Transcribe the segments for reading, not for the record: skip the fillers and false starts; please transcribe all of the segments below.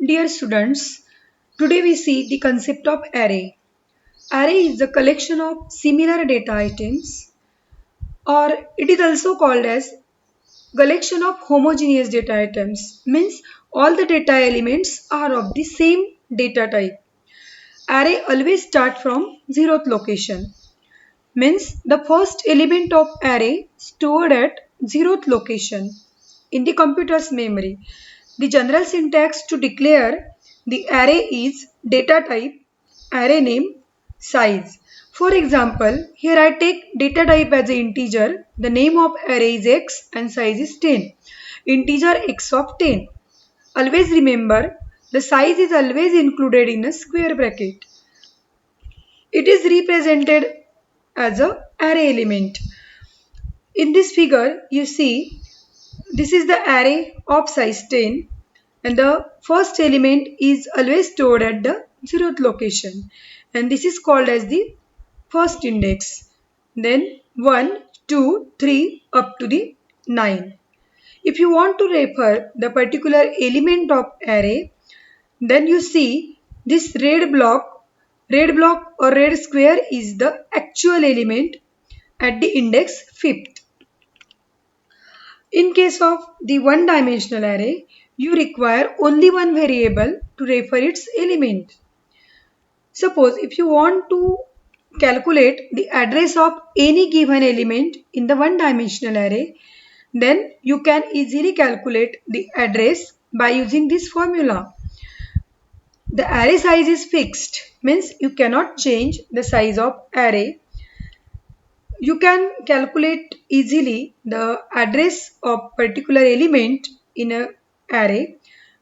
Dear students, today we see the concept of array. Array is a collection of similar data items, or it is also called as collection of homogeneous data items. Means all the data elements are of the same data type. Array always start from zeroth location. Means the first element of array stored at zeroth location in the computer's memory. The general syntax to declare the array is data type, array name, size. For example, here I take data type as an integer, the name of array is x and size is 10. Integer x of 10. Always remember, the size is always included in a square bracket. It is represented as a array element. In this figure, you see this is the array of size 10 and the first element is always stored at the zeroth location and this is called as the first index. Then 1, 2, 3 up to the 9. If you want to refer the particular element of array, then you see this red block or red square is the actual element at the index 5th. In case of the one-dimensional array, you require only one variable to refer its element. Suppose if you want to calculate the address of any given element in the one-dimensional array, then you can easily calculate the address by using this formula. The array size is fixed, means you cannot change the size of array. You can calculate easily the address of particular element in an array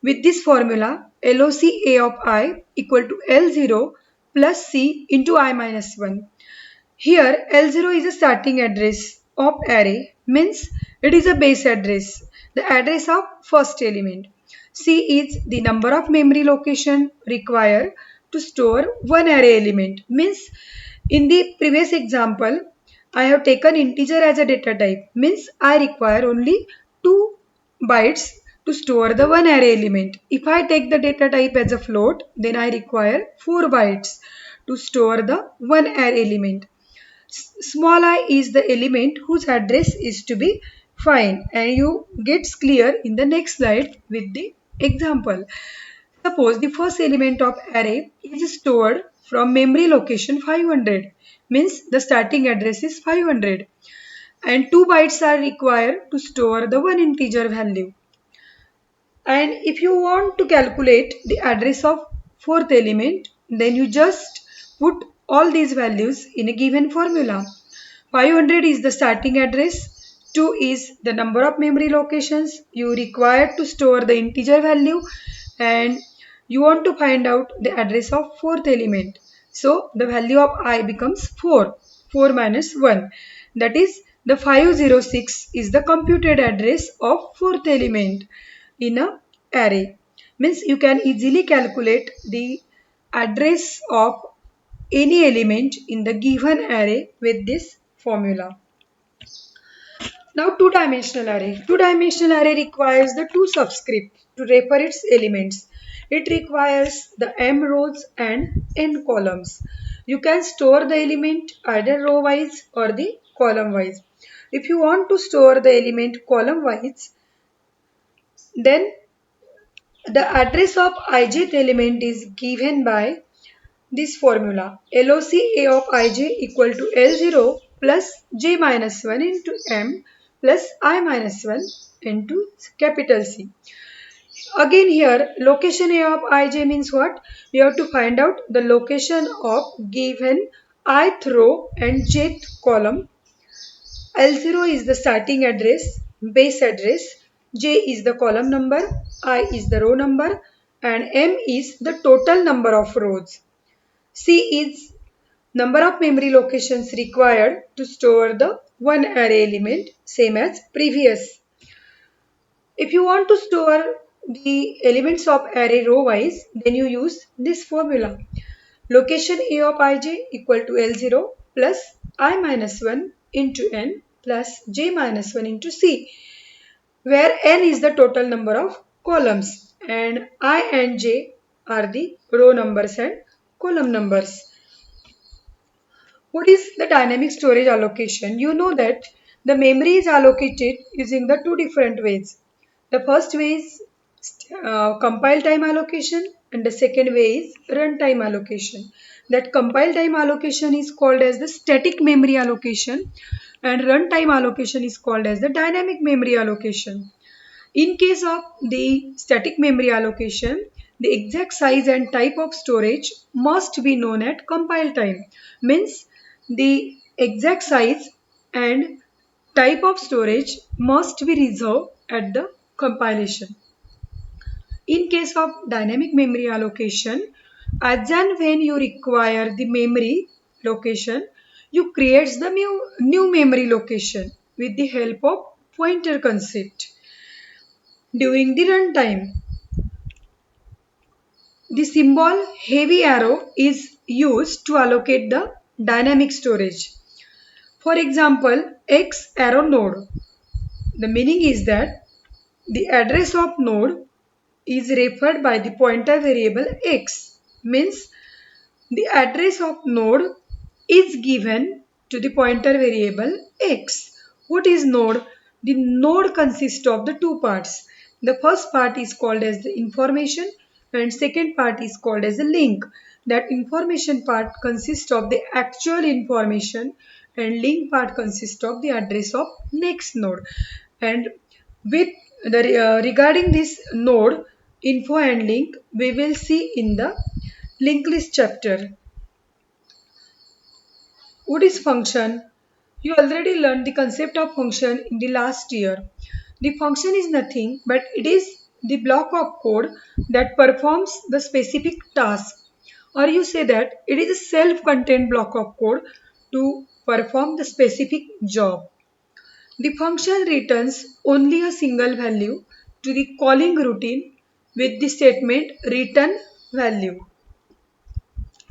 with this formula LOC A of I equal to L0 plus C into I minus 1. Here L0 is a starting address of array, means it is a base address, the address of first element. C is the number of memory location required to store one array element, means in the previous example I have taken integer as a data type, means I require only 2 bytes to store the one array element. If I take the data type as a float, then I require 4 bytes to store the one array element. Small I is the element whose address is to be fine, and you gets clear in the next slide with the example. Suppose the first element of array is stored from memory location 500, means the starting address is 500 and 2 bytes are required to store the one integer value. And if you want to calculate the address of fourth element, then you just put all these values in a given formula. 500 is the starting address, 2 is the number of memory locations you require to store the integer value, and you want to find out the address of fourth element. So the value of I becomes 4. 4 minus 1. That is the 506 is the computed address of fourth element in a array. Means you can easily calculate the address of any element in the given array with this formula. Now two-dimensional array. Two-dimensional array requires the two subscript to refer its elements. It requires the m rows and n columns. You can store the element either row wise or the column wise. If you want to store the element column wise, then the address of ijth element is given by this formula. LOC A of ij equal to L0 plus j minus 1 into m plus I minus 1 into capital C. Again here location A of ij means what? We have to find out the location of given ith row and jth column. L0 is the starting address, base address, j is the column number, I is the row number and m is the total number of rows. C is number of memory locations required to store the one array element, same as previous. If you want to store the elements of array row wise, then you use this formula. Location A of ij equal to L0 plus I minus 1 into n plus j minus 1 into c, where n is the total number of columns. and I and j are the row numbers and column numbers. What is the dynamic storage allocation? You know that the memory is allocated using the two different ways. The first way is compile time allocation and the second way is runtime allocation. That compile time allocation is called as the static memory allocation and runtime allocation is called as the dynamic memory allocation. In case of the static memory allocation, the exact size and type of storage must be known at compile time. Means the exact size and type of storage must be reserved at the compilation. In case of dynamic memory allocation, as and when you require the memory location, you create the new memory location with the help of pointer concept. During the runtime, the symbol heavy arrow is used to allocate the dynamic storage. For example, X arrow node. The meaning is that the address of node is referred by the pointer variable X. Means the address of node is given to the pointer variable X. What is node? The node consists of the two parts. The first part is called as the information and second part is called as a link. That information part consists of the actual information and link part consists of the address of next node. And with the regarding this node info and link we will see in the linked list chapter. What is function? You already learned the concept of function in the last year. The function is nothing but it is the block of code that performs the specific task, or you say that it is a self-contained block of code to perform the specific job. The function returns only a single value to the calling routine with the statement return value.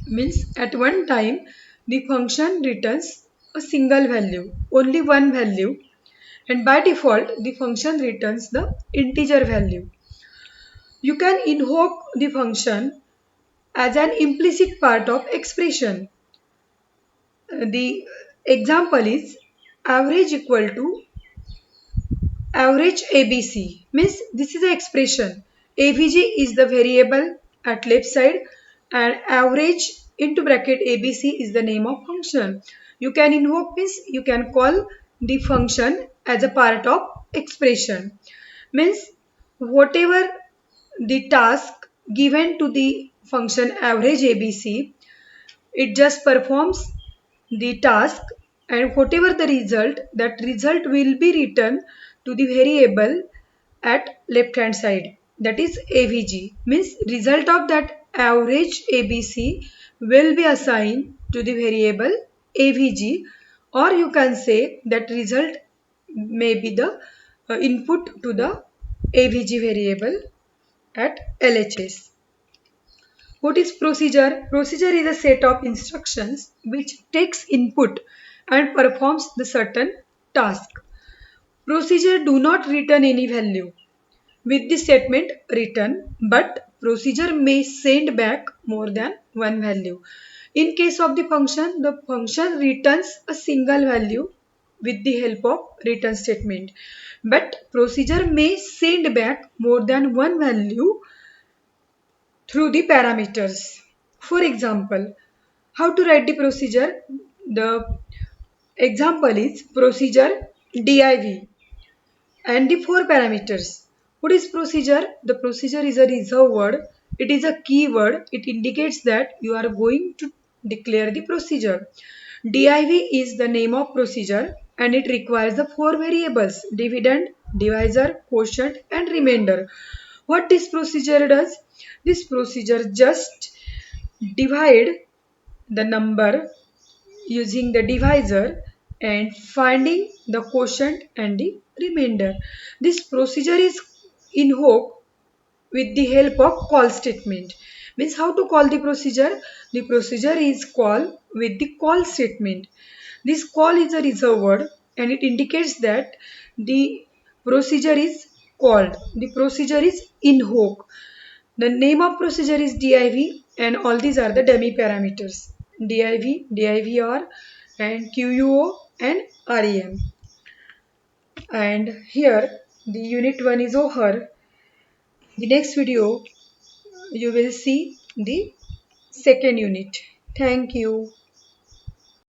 Means at one time the function returns a single value, only one value, and by default the function returns the integer value. You can invoke the function as an implicit part of expression. The example is average equal to average ABC. Means this is the expression. AVG is the variable at left side and average into bracket ABC is the name of function. You can invoke this, you can call the function as a part of expression. Means whatever the task given to the function average ABC, it just performs the task and whatever the result, that result will be returned to the variable at left hand side, that is AVG. Means result of that average ABC will be assigned to the variable AVG, or you can say that result may be the input to the AVG variable at LHS. What is procedure? Procedure is a set of instructions which takes input and performs the certain task. Procedure do not return any value with the statement return, but procedure may send back more than one value. In case of the function returns a single value with the help of return statement, but procedure may send back more than one value through the parameters. For example, how to write the procedure? The example is procedure div and the four parameters. What is procedure? The procedure is a reserved word. It is a keyword. It indicates that you are going to declare the procedure. Div is the name of procedure and it requires the four variables: dividend, divisor, quotient and remainder. What this procedure does? This procedure just divide the number using the divisor and finding the quotient and the remainder. This procedure is invoked with the help of call statement. Means how to call the procedure? The procedure is called with the call statement. This call is a reserved word and it indicates that the procedure is called. The procedure is invoke. The name of procedure is div, and all these are the dummy parameters: div, divr, and quo and rem. And here the unit 1 is over. The next video you will see the second unit. Thank you.